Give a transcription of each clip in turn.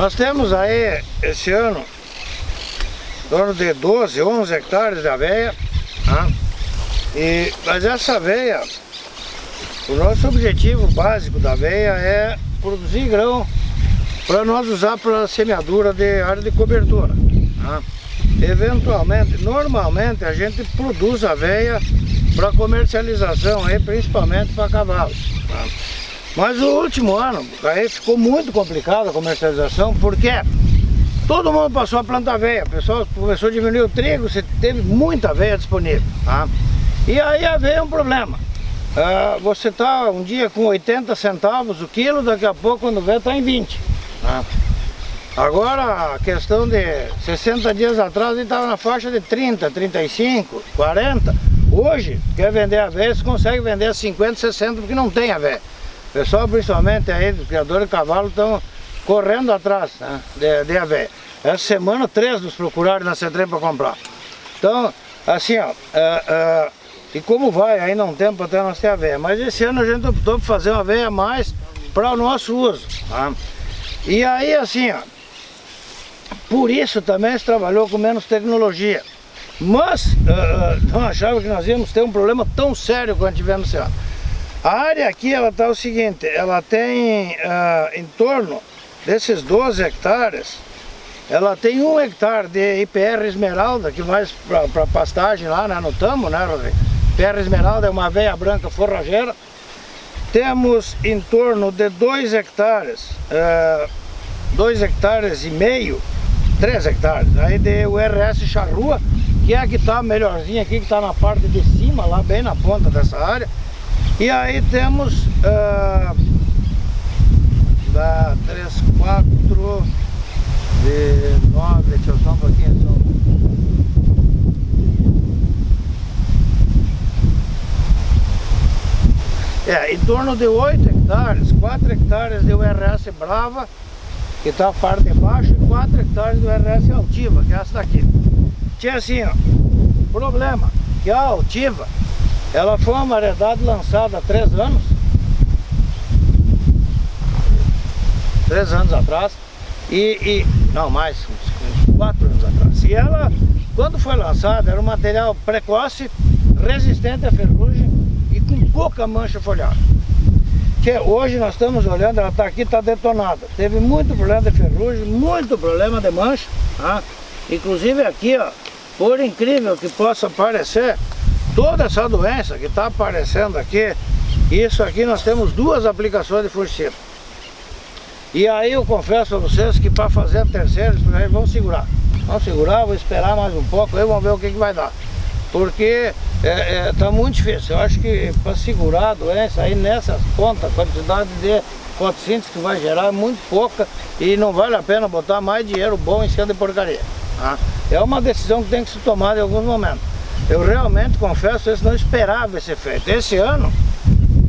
Nós temos aí, esse ano, em torno de 12, 11 hectares de aveia, tá? Mas essa aveia, o nosso objetivo básico da aveia é produzir grão para nós usar para semeadura de área de cobertura, tá? Eventualmente, normalmente a gente produz aveia para comercialização, aí, principalmente para cavalos, tá? Mas o último ano aí ficou muito complicado a comercialização, porque todo mundo passou a plantar aveia, o pessoal começou a diminuir o trigo, você teve muita aveia disponível, tá? E aí a aveia é um problema. Você está um dia com 80 centavos o quilo, daqui a pouco quando vê está em 20. Tá? Agora a questão de 60 dias atrás ele estava na faixa de 30, 35, 40. Hoje, quer vender aveia, você consegue vender a 50, 60 porque não tem aveia. O pessoal, principalmente aí, dos criadores de cavalo, estão correndo atrás, né, de aveia. Essa semana 3 nos procuraram na Centrem para comprar. Então, assim, ó, e como vai ainda um tempo até nós ter aveia. Mas esse ano a gente optou por fazer uma aveia mais para o nosso uso. Tá? E aí, assim, ó, por isso também se trabalhou com menos tecnologia. Mas não achava que nós íamos ter um problema tão sério quanto tivemos esse ano. A área aqui, ela está o seguinte, ela tem em torno desses 12 hectares, ela tem 1 hectare de IPR esmeralda, que vai para pastagem lá, né, no tamo, né, Rodrigo? IPR esmeralda é uma aveia branca forrageira. Temos em torno de 2 hectares, 2 hectares e meio, 3 hectares, aí de URS charrua, que é a que está melhorzinha aqui, que está na parte de cima, lá bem na ponta dessa área. E aí temos 3, 4, 9, deixa eu só um pouquinho. Em torno de 8 hectares, 4 hectares de URS Brava, que está a parte de baixo, e 4 hectares de URS Altiva, que é essa daqui. Tinha assim, ó, problema, que a Altiva, ela foi uma variedade lançada há 3 anos. 3 anos atrás. Não, mais, uns 4 anos atrás. E ela, quando foi lançada, era um material precoce, resistente à ferrugem e com pouca mancha foliar. Que hoje nós estamos olhando, ela está aqui, está detonada. Teve muito problema de ferrugem, muito problema de mancha, tá? Inclusive aqui, ó, por incrível que possa parecer, toda essa doença que está aparecendo aqui, isso aqui nós temos 2 aplicações de fungicida. E aí eu confesso a vocês que para fazer a terceira, eles vão segurar. Vamos segurar, vou esperar mais um pouco, aí vamos ver o que vai dar. Porque está muito difícil. Eu acho que para segurar a doença aí nessas pontas, a quantidade de fotossíntese que vai gerar é muito pouca e não vale a pena botar mais dinheiro bom em cima de porcaria. Tá? É uma decisão que tem que se tomar em alguns momentos. Eu realmente confesso, eu não esperava esse efeito. Esse ano,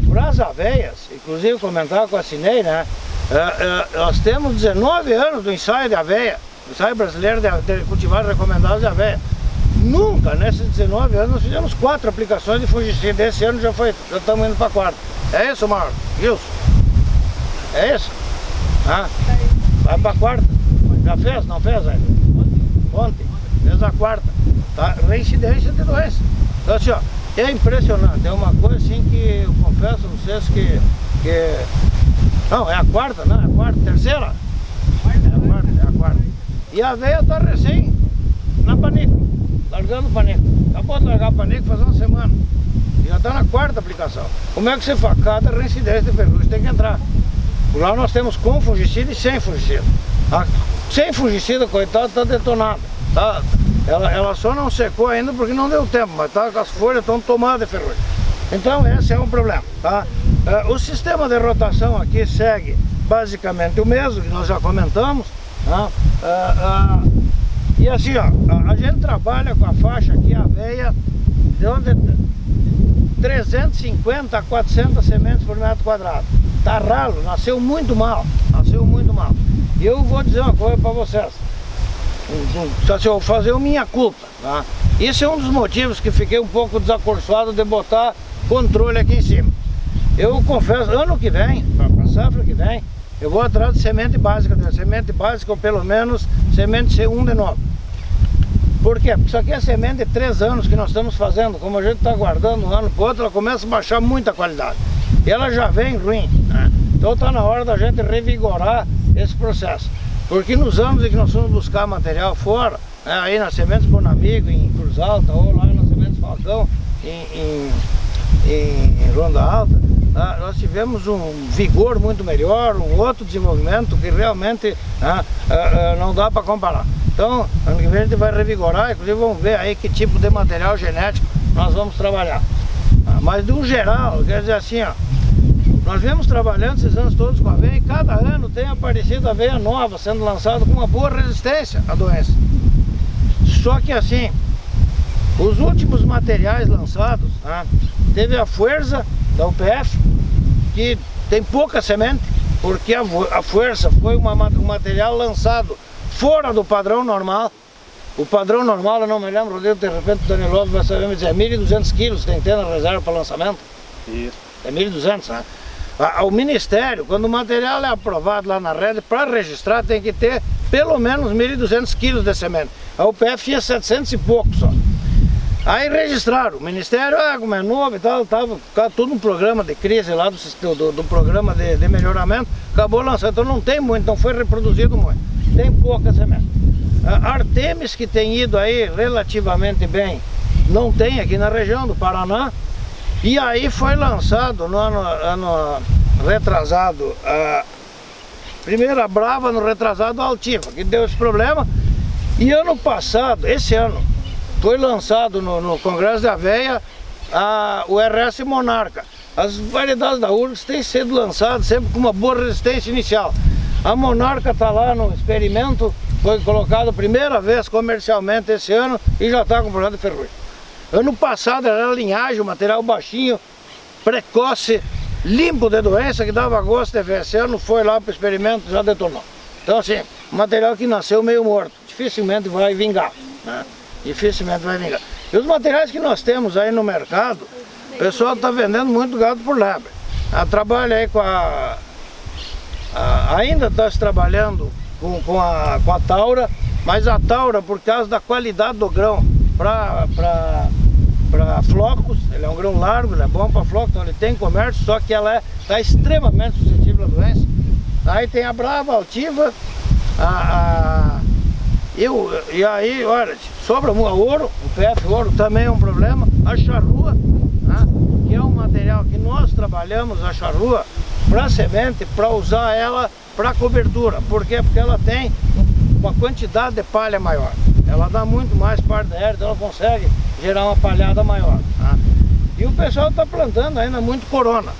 para as aveias, inclusive comentar com a Cinei, né? Nós temos 19 anos do ensaio de aveia, ensaio brasileiro de cultivares recomendados de aveia. Nunca, nesses 19 anos, nós fizemos 4 aplicações de fungicida. Esse ano já estamos indo para a 4ª. É isso, Mauro? Gilson? É isso? Vai para a 4ª. Já fez? Não fez ainda? Ontem. Fez a 4ª. Tá? Reincidência de doença. Então assim, ó, é impressionante. É uma coisa assim que eu confesso a vocês que... Não, é a 4ª, não, é a 4ª, terceira? É a 4ª. E a aveia está recém na panico, largando o panico. Acabou de largar o panico faz uma semana. E já está na 4ª aplicação. Como é que você faz? Cada reincidência de ferrugem tem que entrar. Por lá nós temos com fungicida e sem fungicida. Sem fungicida, coitado, está detonada. Tá? Ela só não secou ainda porque não deu tempo, mas tá, as folhas estão tomadas de ferrugem. Então esse é um problema. Tá? O sistema de rotação aqui segue basicamente o mesmo, que nós já comentamos. Tá? E assim, ó, a gente trabalha com a faixa aqui, a aveia, de onde 350 a 400 sementes por metro quadrado. Tá ralo, nasceu muito mal, E eu vou dizer uma coisa para vocês, se eu vou fazer a minha culpa, tá? Isso é um dos motivos que fiquei um pouco desacorçoado de botar controle aqui em cima. Eu confesso, ano que vem, para a safra que vem, eu vou atrás de semente básica, ou pelo menos semente C1 de novo. Por quê? Porque isso aqui é semente de 3 anos que nós estamos fazendo. Como a gente está guardando um ano para o outro, ela começa a baixar muito a qualidade. E ela já vem ruim, né? Então está na hora da gente revigorar esse processo. Porque nos anos em que nós fomos buscar material fora, né, aí nas sementes Bonamigo, em Cruz Alta, ou lá nas sementes Falcão, em Ronda Alta, tá? Nós tivemos um vigor muito melhor, um outro desenvolvimento que realmente não dá para comparar. Então, ano que vem a gente vai revigorar, inclusive vamos ver aí que tipo de material genético nós vamos trabalhar. Mas de um geral, quer dizer assim, ó, nós viemos trabalhando esses anos todos com aveia e cada ano tem aparecido aveia nova sendo lançada com uma boa resistência à doença. Só que assim, os últimos materiais lançados, teve a Fuerza da UPF, que tem pouca semente, porque a Fuerza foi um material lançado fora do padrão normal. O padrão normal, eu não me lembro, de repente o Danilov vai saber me dizer, 1.200 quilos tem que ter na reserva para lançamento. Isso. É 1.200, né? O Ministério, quando o material é aprovado lá na rede, para registrar tem que ter pelo menos 1.200 quilos de semente. A UPF tinha 700 e pouco só. Aí registraram, o Ministério, como é novo e tal, estava todo um programa de crise lá do programa de melhoramento, acabou lançando, então não tem muito, não foi reproduzido muito, tem pouca semente. Artemis, que tem ido aí relativamente bem, não tem aqui na região do Paraná, e aí foi lançado no ano retrasado, primeiro a Brava, no retrasado a Altiva, que deu esse problema, e ano passado, esse ano, foi lançado no Congresso da Aveia o RS Monarca. As variedades da URGS têm sido lançadas sempre com uma boa resistência inicial. A Monarca está lá no experimento, foi colocado a primeira vez comercialmente esse ano e já está com problema de ferrugem. Ano passado era linhagem, um material baixinho, precoce, limpo de doença, que dava gosto de ver. Esse ano foi lá para o experimento e já detonou. Então assim, material que nasceu meio morto, dificilmente vai vingar, né? Dificilmente vai vingar. E os materiais que nós temos aí no mercado, o pessoal está vendendo muito gado por lebre. Trabalha aí com ainda está se trabalhando com a Taura, mas a Taura, por causa da qualidade do grão, para flocos, ele é um grão largo, ele é bom para flocos, então ele tem comércio, só que ela está extremamente suscetível à doença. Aí tem a Brava, a Altiva, e aí, olha, sobra ouro, o PF ouro também é um problema, a charrua, né, que é um material que nós trabalhamos, a charrua, para semente, para usar ela para cobertura. Por quê? Porque ela tem uma quantidade de palha maior, ela dá muito mais parte da herda, então ela consegue gerar uma palhada maior, né? E o pessoal está plantando ainda muito corona.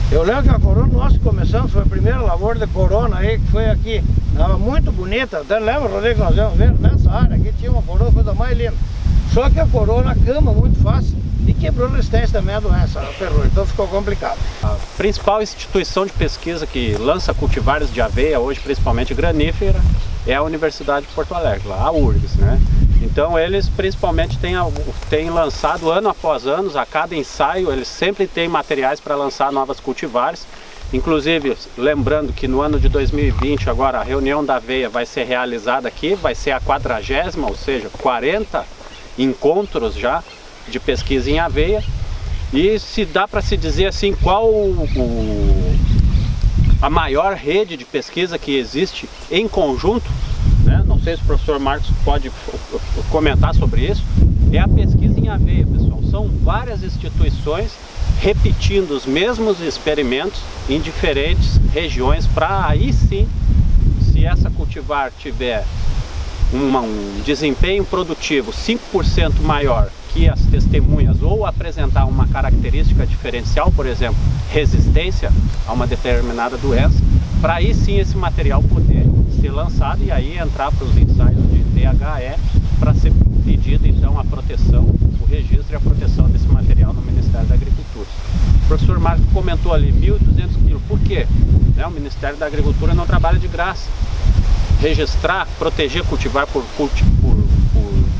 Eu lembro que a corona, nós começamos, foi a primeira lavoura de corona aí, que foi aqui, estava muito bonita, até lembra, Rodrigo, nós vamos ver nessa área, aqui tinha uma corona, coisa mais linda. Só que a corona cama muito fácil e quebrou resistência também à doença, a ferrugem, então ficou complicado. A principal instituição de pesquisa que lança cultivares de aveia, hoje principalmente granífera, é a Universidade de Porto Alegre, lá, a URGS, né? Então eles principalmente têm lançado ano após ano, a cada ensaio eles sempre têm materiais para lançar novas cultivares. Inclusive, lembrando que no ano de 2020 agora a reunião da aveia vai ser realizada aqui, vai ser a 40ª, ou seja, 40 encontros já de pesquisa em aveia. E se dá para se dizer assim, qual a maior rede de pesquisa que existe em conjunto, né? Não sei se o professor Marcos pode comentar sobre isso, é a pesquisa em aveia, pessoal. São várias instituições repetindo os mesmos experimentos em diferentes regiões para aí sim, se essa cultivar tiver um desempenho produtivo 5% maior que as testemunhas ou apresentar uma característica diferencial, por exemplo, resistência a uma determinada doença, para aí sim esse material poder ser lançado e aí entrar para os ensaios de THE para ser pedido então a proteção, o registro e a proteção desse material no Ministério da Agricultura. O professor Marcos comentou ali 1.200 quilos, por quê? O Ministério da Agricultura não trabalha de graça. Registrar, proteger, cultivar por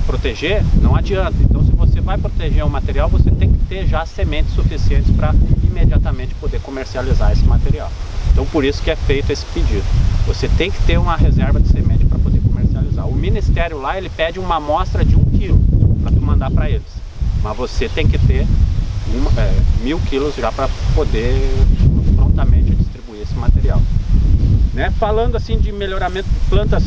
proteger, não adianta. Então se você vai proteger o material, você tem que ter já sementes suficientes para imediatamente poder comercializar esse material. Então por isso que é feito esse pedido. Você tem que ter uma reserva de semente para poder comercializar. O Ministério lá, ele pede uma amostra de 1 quilo para tu mandar para eles. Mas você tem que ter 1.000 quilos já para poder prontamente distribuir esse material. Né? Falando assim de melhoramento de plantas,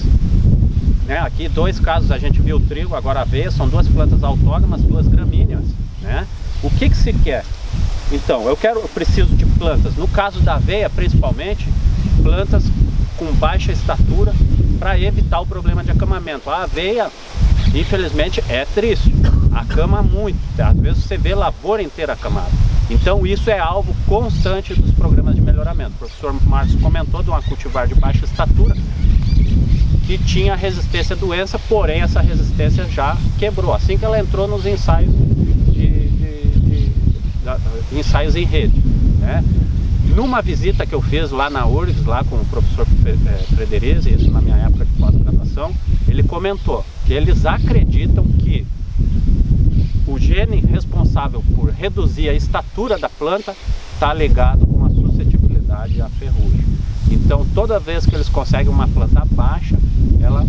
né? Aqui 2 casos a gente viu o trigo, agora a aveia, são 2 plantas autónomas, 2 gramíneas. Né? O que se quer? Então, eu preciso de plantas, no caso da aveia principalmente, plantas com baixa estatura para evitar o problema de acamamento. A aveia, infelizmente, é triste, acama muito, às vezes você vê lavoura inteira acamada. Então isso é alvo constante dos programas de melhoramento. O professor Marcos comentou de uma cultivar de baixa estatura que tinha resistência à doença, porém essa resistência já quebrou, assim que ela entrou nos ensaios ensaios em rede. Né? Numa visita que eu fiz lá na URGS, lá com o professor Frederize, isso na minha época de pós-graduação, ele comentou que eles acreditam que o gene responsável por reduzir a estatura da planta está ligado com a suscetibilidade à ferrugem. Então toda vez que eles conseguem uma planta baixa, ela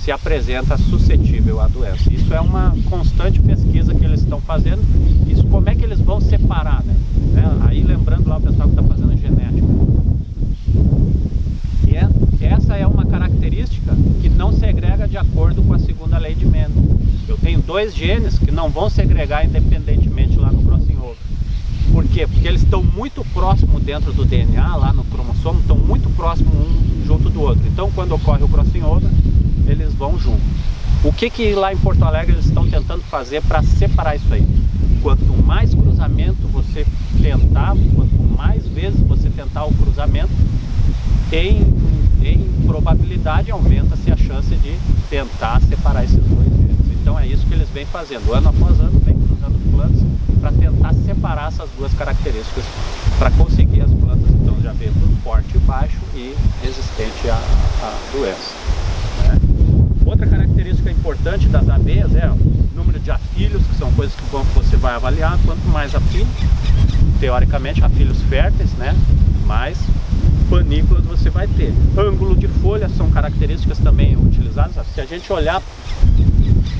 se apresenta suscetível à doença. Isso é uma constante pesquisa que eles estão fazendo. Isso, como é que eles vão separar, né? Aí lembrando lá o pessoal que está fazendo genética. E essa é uma característica que não segrega de acordo com a segunda lei de Mendel. Eu tenho 2 genes que não vão segregar independentemente lá no crossing over. Por quê? Porque eles estão muito próximos dentro do DNA, lá no cromossomo, estão muito próximos um junto do outro. Então quando ocorre o crossing over, eles vão junto. O que lá em Porto Alegre eles estão tentando fazer para separar isso aí? Quanto mais cruzamento você tentar, quanto mais vezes você tentar o cruzamento, em probabilidade aumenta-se a chance de tentar separar esses 2 genes. Então é isso que eles vêm fazendo, ano após ano, vem cruzando plantas para tentar separar essas 2 características, para conseguir as plantas então já veio por porte baixo e resistente à doença. Né? Outra característica importante das abelhas é o número de afilhos, que são coisas que você vai avaliar. Quanto mais afilhos, teoricamente afilhos férteis, né, mais panículas você vai ter. Ângulo de folha são características também utilizadas. Se a gente olhar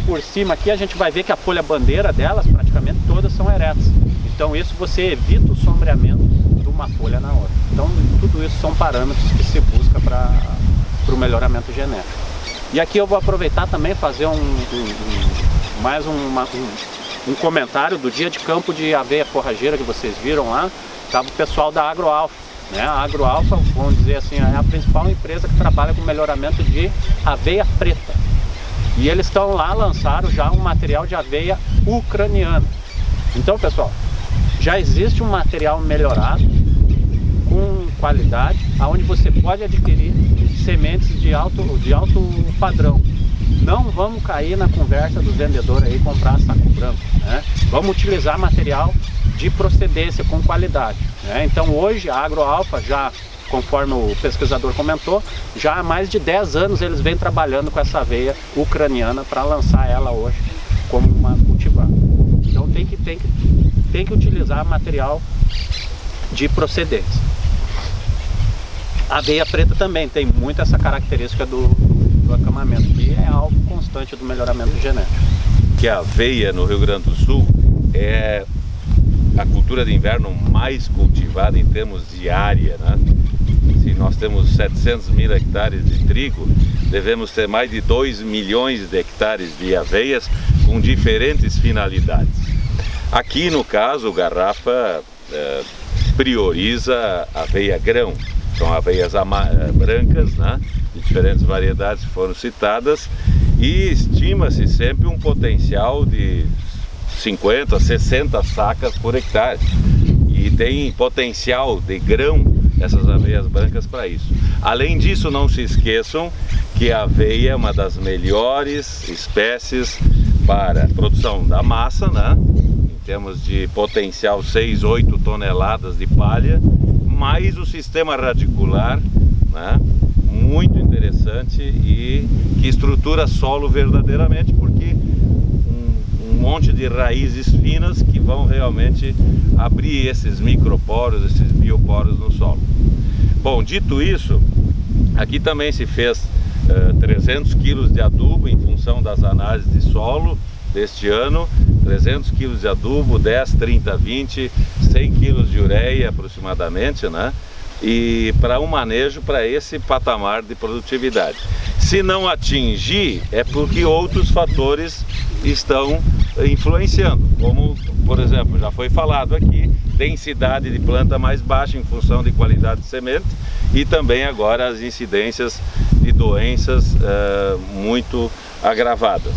por cima aqui, a gente vai ver que a folha bandeira delas, praticamente todas são eretas. Então isso você evita o sombreamento de uma folha na outra. Então tudo isso são parâmetros que se busca para o melhoramento genético. E aqui eu vou aproveitar também fazer mais um comentário do dia de campo de aveia forrageira que vocês viram lá. Estava o pessoal da AgroAlfa. Né? A AgroAlfa, vamos dizer assim, é a principal empresa que trabalha com melhoramento de aveia preta. E eles estão lá, lançaram já um material de aveia ucraniana. Então pessoal, já existe um material melhorado, com qualidade, onde você pode adquirir sementes de alto padrão. Não vamos cair na conversa dos vendedores aí comprar saco branco. Né? Vamos utilizar material de procedência, com qualidade. Né? Então hoje a AgroAlfa já, conforme o pesquisador comentou, já há mais de 10 anos eles vêm trabalhando com essa aveia ucraniana para lançar ela hoje como uma cultivar. Então tem que utilizar material de procedência. A aveia preta também tem muito essa característica do acamamento, que é algo constante do melhoramento genético. Que a aveia no Rio Grande do Sul é a cultura de inverno mais cultivada em termos de área, né? Se nós temos 700 mil hectares de trigo, devemos ter mais de 2 milhões de hectares de aveias com diferentes finalidades. Aqui no caso o Garrafa prioriza aveia grão, são aveias brancas, né? De diferentes variedades que foram citadas, e estima-se sempre um potencial de 50 a 60 sacas por hectare, e tem potencial de grão essas aveias brancas para isso. Além disso, não se esqueçam que a aveia é uma das melhores espécies para a produção da massa, né? Em termos de potencial 6, 8 toneladas de palha, mais o sistema radicular, né? Muito interessante e que estrutura solo verdadeiramente, porque um monte de raízes finas que vão realmente abrir esses microporos, esses bioporos no solo. Bom, dito isso, aqui também se fez 300 quilos de adubo em função das análises de solo deste ano, 300 quilos de adubo, 10, 30, 20, 100 quilos de ureia aproximadamente, né? E para um manejo para esse patamar de produtividade. Se não atingir, é porque outros fatores estão influenciando, como, por exemplo, já foi falado aqui, densidade de planta mais baixa em função de qualidade de semente e também agora as incidências de doenças muito agravadas.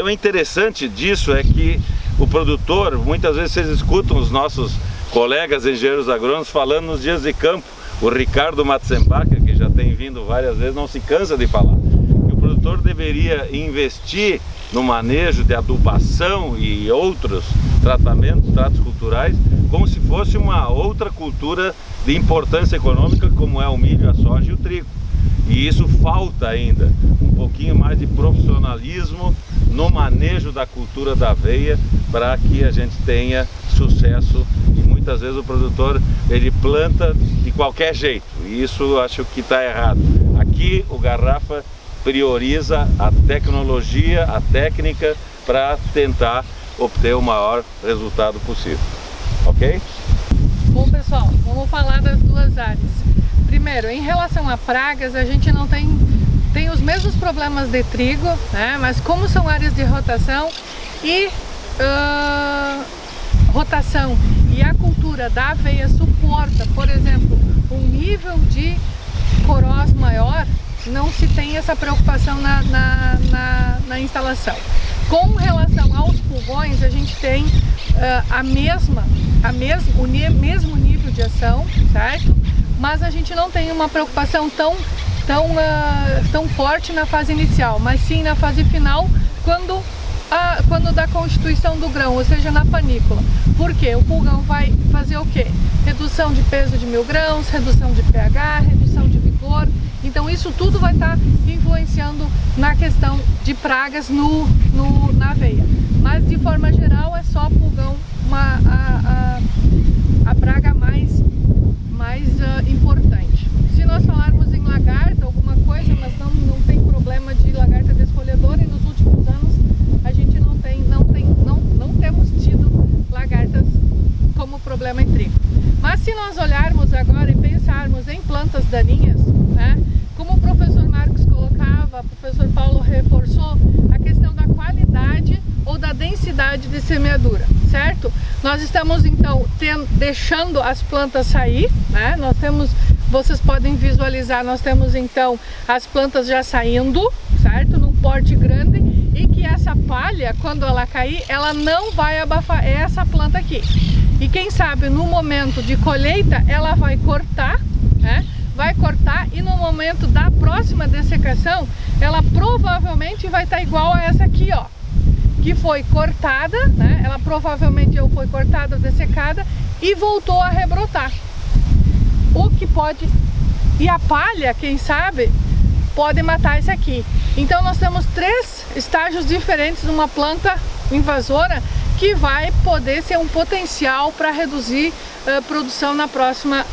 O interessante disso é que o produtor, muitas vezes vocês escutam os nossos colegas engenheiros agrônomos falando nos dias de campo, o Ricardo Matzenbacher, que já tem vindo várias vezes, não se cansa de falar, que o produtor deveria investir no manejo de adubação e outros tratamentos, tratos culturais, como se fosse uma outra cultura de importância econômica, como é o milho, a soja e o trigo. E isso falta ainda, um pouquinho mais de profissionalismo no manejo da cultura da aveia para que a gente tenha sucesso. E muitas vezes o produtor, ele planta de qualquer jeito, e isso eu acho que está errado. Aqui o Garrafa prioriza a tecnologia, a técnica, para tentar obter o maior resultado possível. Ok? Bom, pessoal, vamos falar das duas áreas. Primeiro, em relação a pragas, a gente não tem os mesmos problemas de trigo, né? Mas como são áreas de rotação e a cultura da aveia suporta, por exemplo, um nível de corós maior, não se tem essa preocupação na instalação. Com relação aos pulgões, a gente tem o mesmo nível de ação, certo? Mas a gente não tem uma preocupação tão forte na fase inicial, mas sim na fase final, quando da constituição do grão, ou seja, na panícula. Por quê? O pulgão vai fazer o quê? Redução de peso de 1000 grãos, redução de pH, redução de vigor. Então isso tudo vai estar influenciando na questão de pragas na aveia. Mas de forma geral é só pulgão a praga mais importante. Se nós falarmos em lagarta, alguma coisa, mas não tem problema de lagarta desfolhadora, e nos últimos anos a gente não temos tido lagartas como problema em trigo. Mas se nós olharmos agora e pensarmos em plantas daninhas, né, como o professor Marcos colocava, o professor Paulo reforçou, a questão da qualidade ou da densidade de semeadura, certo? Nós estamos então deixando as plantas sair, né? Vocês podem visualizar, nós temos então as plantas já saindo, certo? Num porte grande, e que essa palha, quando ela cair, ela não vai abafar essa planta aqui. E quem sabe no momento de colheita ela vai cortar, né? Vai cortar, e no momento da próxima dessecação ela provavelmente vai estar igual a essa aqui, ó, que foi cortada, né? Ela provavelmente foi cortada, dessecada e voltou a rebrotar. O que pode, e a palha, quem sabe, pode matar isso aqui. Então nós temos 3 estágios diferentes numa planta invasora que vai poder ser um potencial para reduzir produção na próxima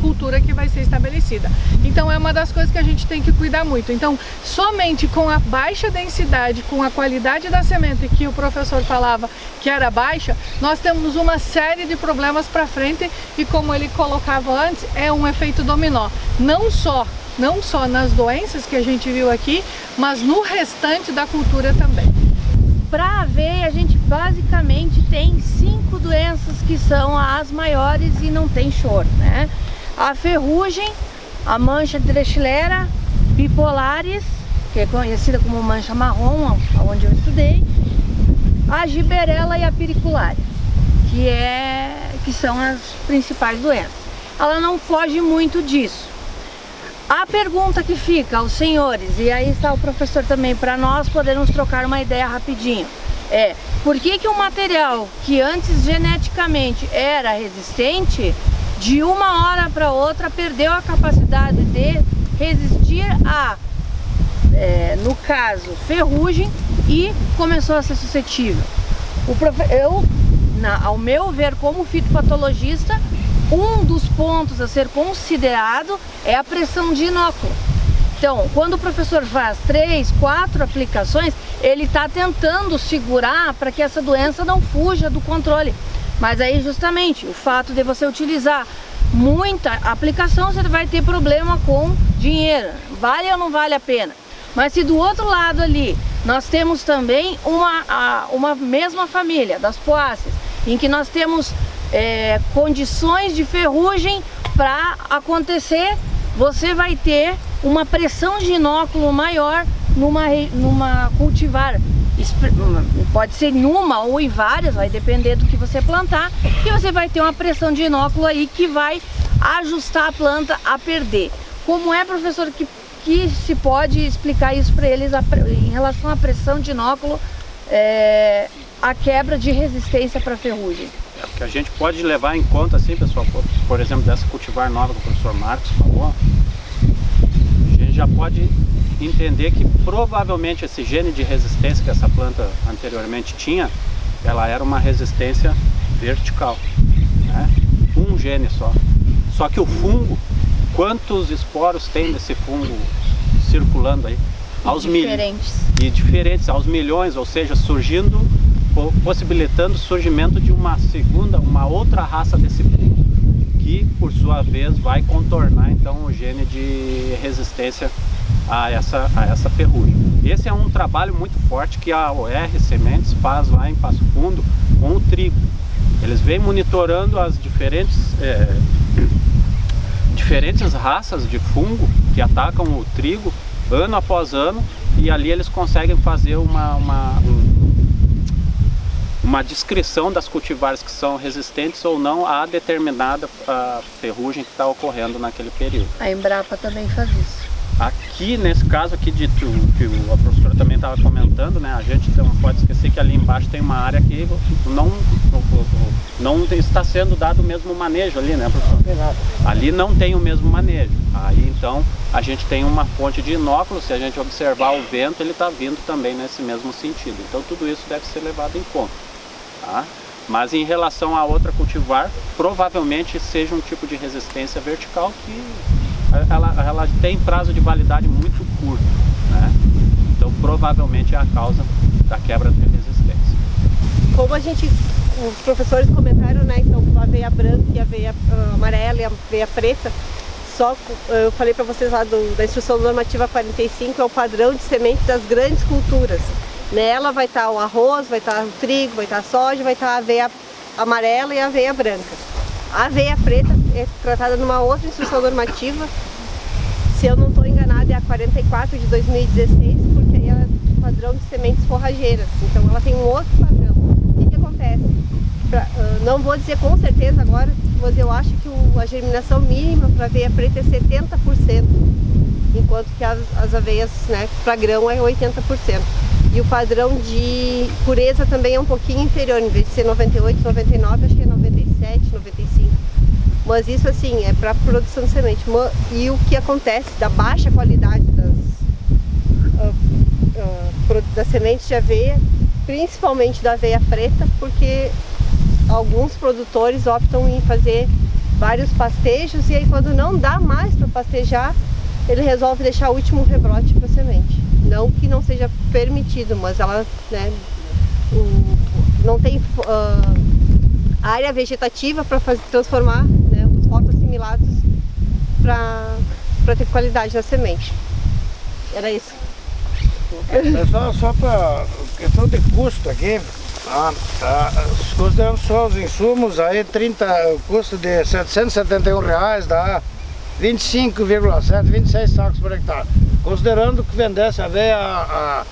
cultura que vai ser estabelecida. Então é uma das coisas que a gente tem que cuidar muito. Então somente com a baixa densidade, com a qualidade da semente que o professor falava que era baixa, nós temos uma série de problemas para frente, e como ele colocava antes, é um efeito dominó. Não só nas doenças que a gente viu aqui, mas no restante da cultura também. Para aveia, a gente basicamente tem 5 doenças que são as maiores e não tem choro, né? A ferrugem, a mancha trechilera, bipolares, que é conhecida como mancha marrom, onde eu estudei, a giberela e a piriculária, que são as principais doenças. Ela não foge muito disso. A pergunta que fica aos senhores, e aí está o professor também, para nós podermos trocar uma ideia rapidinho, é: por que um material que antes geneticamente era resistente, de uma hora para outra perdeu a capacidade de resistir a, no caso, ferrugem, e começou a ser suscetível? Eu ao meu ver, como fitopatologista, um dos pontos a ser considerado é a pressão de inóculo. Então, quando o professor faz 3, 4 aplicações, ele está tentando segurar para que essa doença não fuja do controle. Mas aí, justamente, o fato de você utilizar muita aplicação, você vai ter problema com dinheiro. Vale ou não vale a pena? Mas se do outro lado ali, nós temos também uma mesma família, das poáceas, em que nós temos condições de ferrugem para acontecer, você vai ter uma pressão de inóculo maior numa cultivar. Pode ser em uma ou em várias, vai depender do que você plantar, e você vai ter uma pressão de inóculo aí que vai ajustar a planta a perder. Como é, professor, que se pode explicar isso para eles em relação à pressão de inóculo, a quebra de resistência para ferrugem? O que a gente pode levar em conta, assim, pessoal, por exemplo, dessa cultivar nova que o professor Marcos falou, a gente já pode entender que provavelmente esse gene de resistência que essa planta anteriormente tinha, ela era uma resistência vertical, né? Um gene só. Só que o fungo, quantos esporos tem desse fungo circulando aí? Diferentes, aos milhões, ou seja, surgindo, possibilitando o surgimento de uma outra raça desse fungo, que por sua vez vai contornar então o gene de resistência a essa ferrugem. Esse é um trabalho muito forte que a OR Sementes faz lá em Passo Fundo com o trigo. Eles vêm monitorando as diferentes raças de fungo que atacam o trigo ano após ano, e ali eles conseguem fazer uma descrição das cultivares que são resistentes ou não a determinada ferrugem que está ocorrendo naquele período. A Embrapa também faz isso. Aqui, nesse caso aqui que a professora também estava comentando, né, a gente não pode esquecer que ali embaixo tem uma área que não está sendo dado o mesmo manejo ali, né, professor? Ali não tem o mesmo manejo. Aí então a gente tem uma fonte de inóculo, se a gente observar o vento, ele está vindo também nesse mesmo sentido. Então tudo isso deve ser levado em conta, tá? Mas em relação à outra cultivar, provavelmente seja um tipo de resistência vertical que ela tem prazo de validade muito curto, né? Então provavelmente é a causa da quebra de resistência. Como os professores comentaram, né? Então a aveia branca e a aveia amarela e a aveia preta, eu falei para vocês lá da instrução normativa 45, é o padrão de semente das grandes culturas. Nela vai estar o arroz, vai estar o trigo, vai estar a soja, vai estar a aveia amarela e a aveia branca. A aveia preta é tratada numa outra instrução normativa, se eu não estou enganada é a 44 de 2016, porque aí ela é padrão de sementes forrageiras, então ela tem um outro padrão. O que acontece? Não vou dizer com certeza agora, mas eu acho que a germinação mínima para aveia preta é 70%, enquanto que as aveias, né, para grão é 80%. E o padrão de pureza também é um pouquinho inferior, em vez de ser 98, 99, acho que é 97, 95. Mas isso assim, é para produção de semente. E o que acontece da baixa qualidade das sementes de aveia, principalmente da aveia preta, porque alguns produtores optam em fazer vários pastejos, e aí quando não dá mais para pastejar, ele resolve deixar o último rebrote para a semente. Não que não seja permitido, mas ela, né, não tem área vegetativa para transformar, né, os fotoassimilados para ter qualidade na semente. Era isso. Pessoal, só para questão de custo aqui, considerando só os insumos, aí o custo de R$ 771 dá 25,7, 26 sacos por hectare. Considerando que vendesse aveia a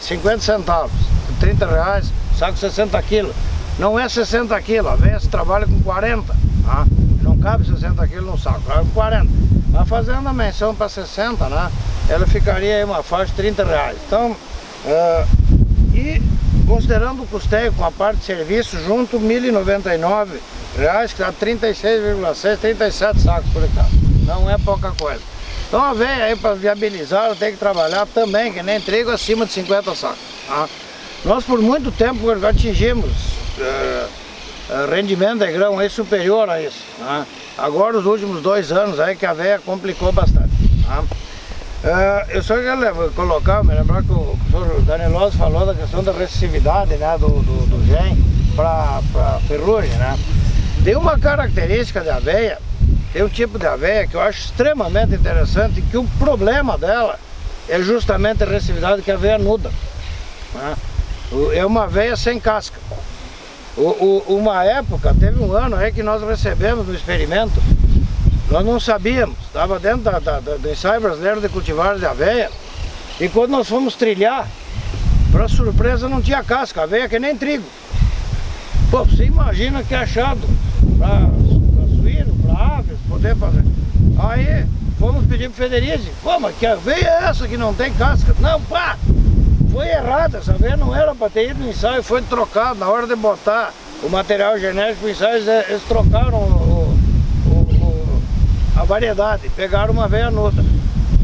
50 centavos, R$ 30, saco 60 quilos. Não é 60 quilos, a aveia se trabalha com 40, tá? Não cabe 60 quilos no saco, é 40. Mas fazendo a menção para 60, né, ela ficaria aí uma faixa de R$ 30. Então, e considerando o custeio com a parte de serviço junto, R$ 1.099, que dá 36,6, 37 sacos por hectare. Não é pouca coisa. Então a aveia aí para viabilizar, ela tem que trabalhar também, que nem trigo, acima de 50 sacos. Tá? Nós por muito tempo atingimos rendimento de grão aí superior a isso, né? Agora os últimos 2 anos aí que a aveia complicou bastante, né? Eu só queria me lembrar que o professor Daniloso falou da questão da recessividade, né, do gene para ferrugem, né? Tem uma característica da aveia, tem um tipo de aveia que eu acho extremamente interessante, que o problema dela é justamente a recessividade, que a aveia nuda, né? É uma aveia sem casca. Uma época, teve um ano aí que nós recebemos no experimento, nós não sabíamos, estava dentro do ensaio brasileiro de cultivares de aveia, e quando nós fomos trilhar, para surpresa não tinha casca, aveia que nem trigo. Pô, você imagina que achado para suíno, para aves, poder fazer. Aí fomos pedir para o Federici, pô, mas que aveia é essa que não tem casca? Não, pá! Foi errado, essa aveia não era para ter ido no ensaio, foi trocado. Na hora de botar o material genético para o ensaio, eles trocaram a variedade, pegaram uma aveia nuda.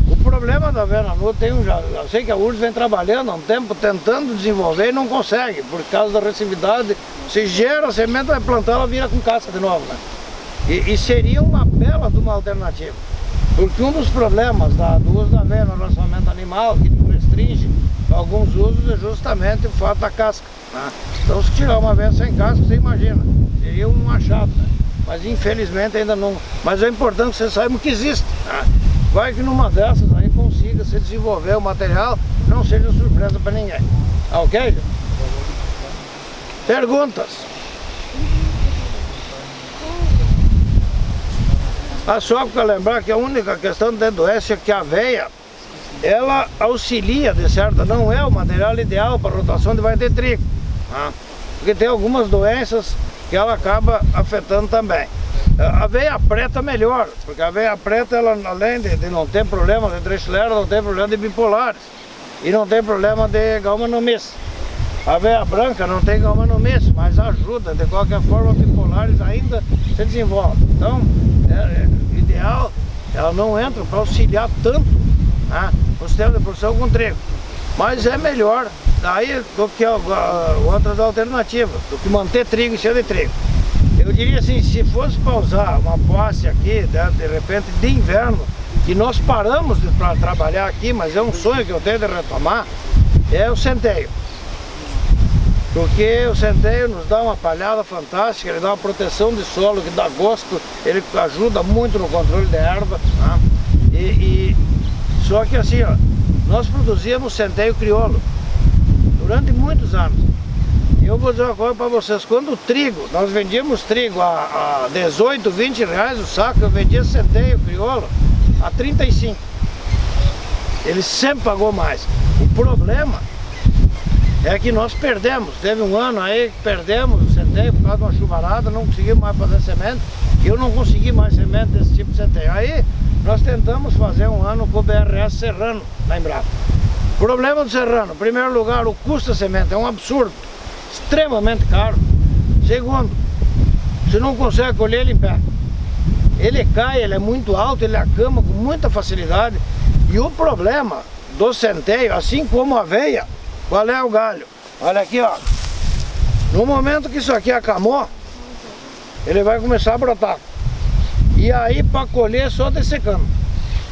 O problema da aveia nuda, eu sei que a URSS vem trabalhando há um tempo, tentando desenvolver e não consegue, por causa da recessividade. Se gera a semente, vai plantar, ela vira com casca de novo, né? E seria uma bela de uma alternativa, porque um dos problemas do uso da aveia no racionamento animal, que restringe alguns usos, é justamente o fato da casca, né? Então se tirar uma aveia sem casca, você imagina, seria um achado, né? Mas infelizmente ainda não. Mas é importante que você saiba que existe, né? Vai que numa dessas aí consiga se desenvolver o material, não seja surpresa para ninguém. Ok? Perguntas? Só para lembrar que a única questão da doença é que a aveia, ela auxilia de certa, não é o material ideal para rotação de vaina de trigo, né? Porque tem algumas doenças que ela acaba afetando também. A aveia preta melhor, porque a aveia preta, ela, além de não ter problema de Drechilera, não tem problema de bipolares e não tem problema de galmanomice. A aveia branca não tem galmanomice, mas ajuda, de qualquer forma, bipolares ainda se desenvolvem. Então, é ideal, ela não entra para auxiliar tanto, né, o sistema de produção com trigo, mas é melhor daí do que outras alternativas, do que manter trigo em cima de trigo. Eu diria assim, se fosse para usar uma posse aqui, de repente de inverno, que nós paramos para trabalhar aqui, mas é um sonho que eu tenho de retomar, é o centeio. Porque o centeio nos dá uma palhada fantástica, ele dá uma proteção de solo que dá gosto, ele ajuda muito no controle da erva, né? Só que assim, ó, nós produzíamos centeio crioulo durante muitos anos. E eu vou dizer uma coisa para vocês, quando o trigo, nós vendíamos trigo a 18, 20 reais o saco, eu vendia centeio crioulo a 35. Ele sempre pagou mais. O problema é que nós perdemos, teve um ano aí que perdemos o centeio por causa de uma chuvarada, não conseguimos mais fazer semente, e eu não consegui mais semente desse tipo de centeio. Aí nós tentamos fazer um ano com o BRS Serrano, na Embrapa. O problema do Serrano, em primeiro lugar, o custo da semente é um absurdo, extremamente caro. Segundo, você não consegue colher ele em pé. Ele cai, ele é muito alto, ele acama com muita facilidade. E o problema do centeio, assim como a aveia, qual é o galho? Olha aqui, ó. No momento que isso aqui acamou, ele vai começar a brotar. E aí para colher só dessecando.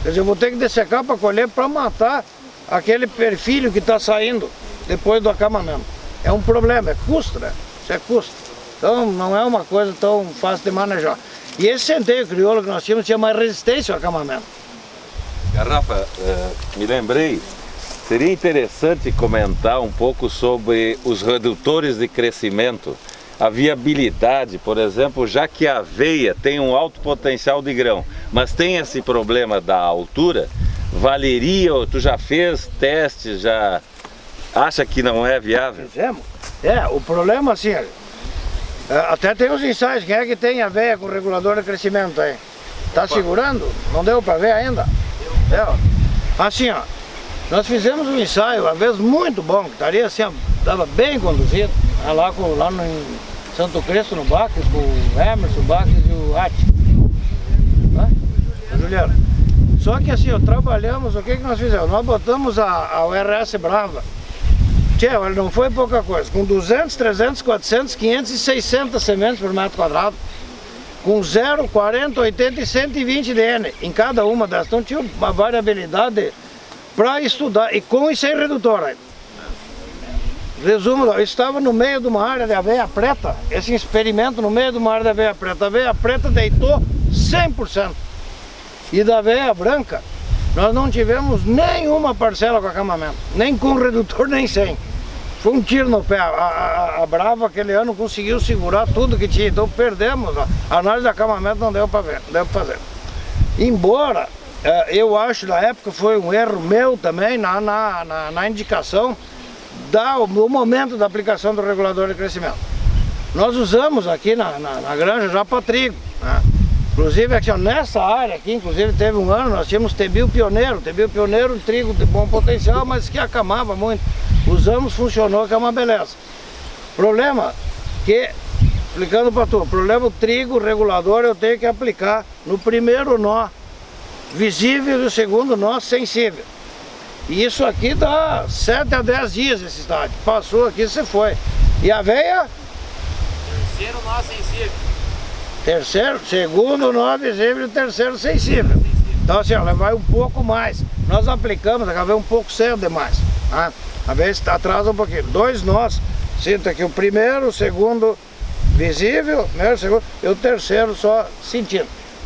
Quer dizer, eu vou ter que dessecar para colher para matar aquele perfilho que está saindo depois do acamamento. É um problema, é custo, né? Isso é custo. Então não é uma coisa tão fácil de manejar. E esse centeio crioulo que nós tínhamos tinha mais resistência ao acamamento. Garrafa, me lembrei, seria interessante comentar um pouco sobre os redutores de crescimento, a viabilidade, por exemplo, já que a aveia tem um alto potencial de grão, mas tem esse problema da altura, valeria, tu já fez testes, já acha que não é viável? Fizemos. O problema assim, até tem os ensaios, quem é que tem aveia com regulador de crescimento aí? Tá segurando? Não deu para ver ainda? Assim, ó, nós fizemos um ensaio, às vezes muito bom, que estaria assim, estava bem conduzido, lá no Santo Cristo, no Baques, com o Emerson, o Baques e o Ati, o Juliano. Só que assim, ó, trabalhamos, o que nós fizemos? Nós botamos a URS Brava, Tchê, olha, não foi pouca coisa. Com 200, 300, 400, 500 e 600 sementes por metro quadrado. Com 0, 40, 80 e 120 de N em cada uma dessas. Então tinha uma variabilidade para estudar. E com e sem redutor ainda. Resumo, eu estava no meio de uma área de aveia preta. Esse experimento no meio de uma área de aveia preta. A aveia preta deitou 100%. E da aveia branca, nós não tivemos nenhuma parcela com acamamento. Nem com redutor, nem sem. Foi um tiro no pé. A Brava aquele ano conseguiu segurar tudo que tinha, então perdemos. A análise de acamamento não deu para ver, deu para fazer. Embora eu acho na época foi um erro meu também na indicação do momento da aplicação do regulador de crescimento. Nós usamos aqui na granja já para trigo, né? Inclusive aqui, ó, nessa área aqui, inclusive teve um ano, nós tínhamos Tebio Pioneiro, trigo de bom potencial, mas que acamava muito. Usamos, funcionou, que é uma beleza. Problema que, explicando para tu, problema o trigo regulador eu tenho que aplicar no primeiro nó visível e o segundo nó sensível. E isso aqui dá 7 a 10 dias esse estágio. Passou aqui, você foi. E a aveia? Terceiro nó sensível. Terceiro, segundo nó visível e terceiro sensível. Então assim, ela vai um pouco mais. Nós aplicamos, a aveia um pouco cedo demais. Tá? A aveia atrasa um pouquinho. 2 nós, sinto aqui o primeiro, o segundo visível, primeiro, segundo, e o terceiro só sentindo.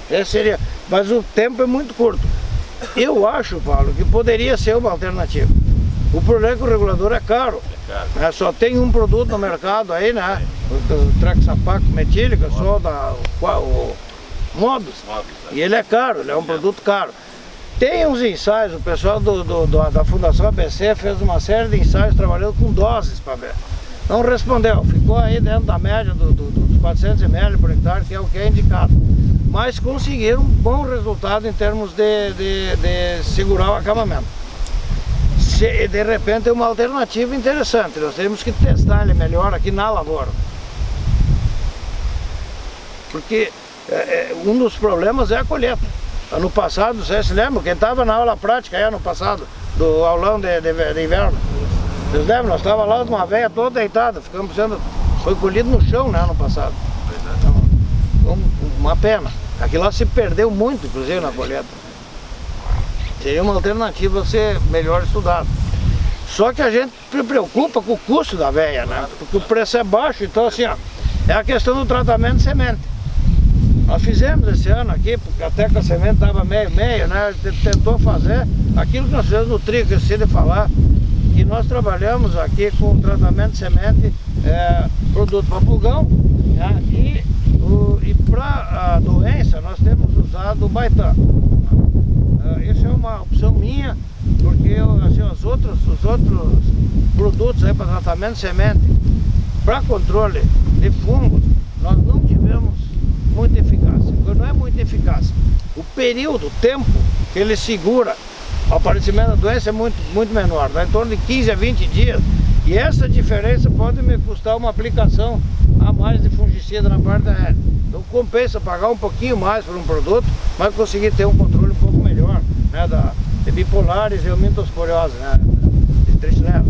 Esse seria, mas o tempo é muito curto. Eu acho, Paulo, que poderia ser uma alternativa. O problema é que o regulador é caro. Né? Só tem um produto no mercado aí, né? O Trexapac metílica, só o Modus. E ele é caro, ele é um produto caro. Tem uns ensaios, o pessoal da Fundação ABC fez uma série de ensaios trabalhando com doses para ver. Não respondeu, ficou aí dentro da média dos 400 ml por hectare, que é o que é indicado. Mas conseguiram um bom resultado em termos de segurar o acamamento. De repente é uma alternativa interessante, nós temos que testar ele melhor aqui na lavoura. Porque um dos problemas é a colheita. Ano passado, vocês se lembram? Quem estava na aula prática aí ano passado, do aulão de inverno? Vocês lembram? Nós estávamos lá de uma veia toda deitada, foi colhido no chão, né, ano passado. Então, uma pena. Aquilo lá se perdeu muito, inclusive, na colheita. Seria uma alternativa a ser melhor estudado. Só que a gente se preocupa com o custo da aveia, né? Porque o preço é baixo, então assim, ó, é a questão do tratamento de semente. Nós fizemos esse ano aqui, porque até que a semente estava meio, né? A gente tentou fazer aquilo que nós fizemos no trigo, que eu esqueci de falar, que nós trabalhamos aqui com tratamento de semente, produto para pulgão, né? E para a doença nós temos usado o Baitan. Essa é uma opção minha, porque assim, os outros produtos aí para tratamento de semente, para controle de fungos, nós não tivemos muita eficácia. Não é muito eficaz. O período, o tempo que ele segura o aparecimento da doença é muito menor, né? Em torno de 15 a 20 dias. E essa diferença pode me custar uma aplicação a mais de fungicida na parte aérea. Então compensa pagar um pouquinho mais por um produto, mas conseguir ter um controle um pouco melhor, né, de bipolares e mintosporiose, né, de Trichinella.